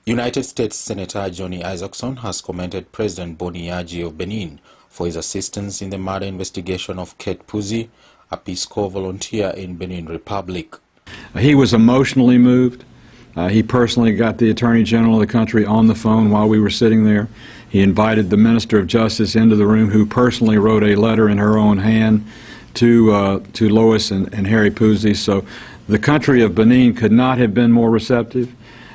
United States Senator Johnny Isakson has commended President Boni Yaji of Benin for his assistance in the murder investigation of Kate Puzzi, a Peace Corps volunteer in Benin Republic. He was emotionally moved. He personally got the Attorney General of the country on the phone while we were sitting there. He invited the Minister of Justice into the room, who personally wrote a letter in her own hand to Lois and Harry Puzzi. So the country of Benin could not have been more receptive.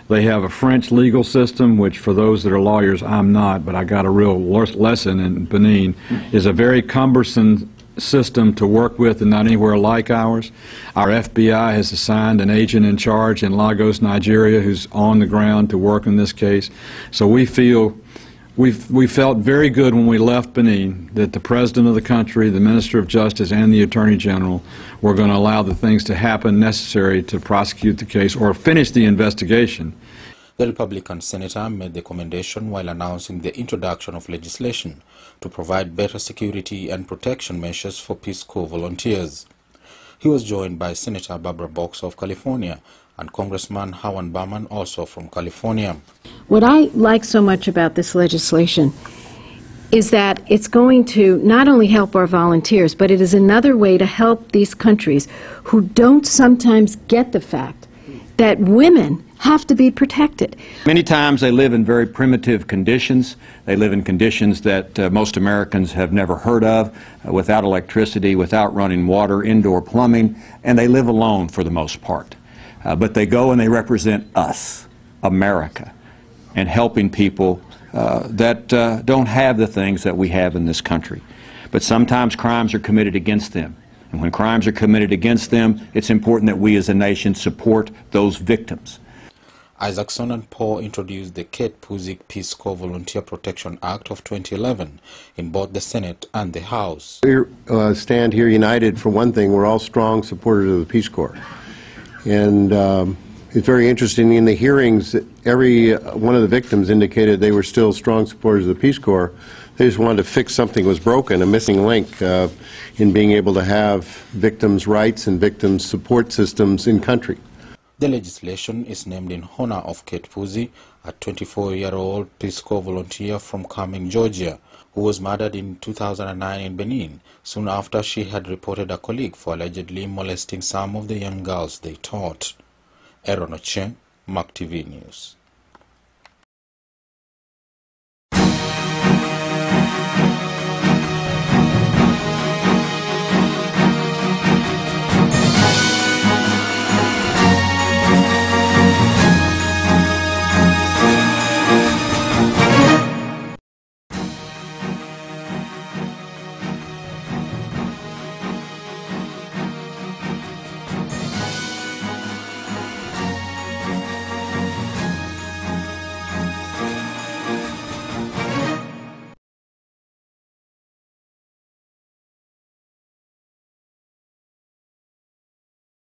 They have a French legal system, which for those that are lawyers, I'm not, but I got a real lesson in Benin, is a very cumbersome system to work with and not anywhere like ours. Our FBI has assigned an agent in charge in Lagos, Nigeria, who's on the ground to work in this case. So we felt very good when we left Benin that the President of the country, the Minister of Justice, and the Attorney General were going to allow the things to happen necessary to prosecute the case or finish the investigation. The Republican senator made the commendation while announcing the introduction of legislation to provide better security and protection measures for Peace Corps volunteers. He was joined by Senator Barbara Boxer of California and Congressman Hawan Berman, also from California. What I like so much about this legislation is that it's going to not only help our volunteers, but it is another way to help these countries who don't sometimes get the fact that women have to be protected. Many times they live in very primitive conditions. They live in conditions that most Americans have never heard of, without electricity, without running water, indoor plumbing, and they live alone for the most part. But they go and they represent us, America, and helping people that don't have the things that we have in this country. But sometimes crimes are committed against them. And when crimes are committed against them, it's important that we as a nation support those victims. Isakson and Paul introduced the Kate Puzzi Peace Corps Volunteer Protection Act of 2011 in both the Senate and the House. We stand here united. For one thing, we're all strong supporters of the Peace Corps. And it's very interesting, in the hearings, every one of the victims indicated they were still strong supporters of the Peace Corps. They just wanted to fix something that was broken, a missing link in being able to have victims' rights and victims' support systems in country. The legislation is named in honor of Kate Puzzi, a 24-year-old Peace Corps volunteer from Cumming, Georgia, who was murdered in 2009 in Benin, soon after she had reported a colleague for allegedly molesting some of the young girls they taught. Aaron Oche, MAC TV News.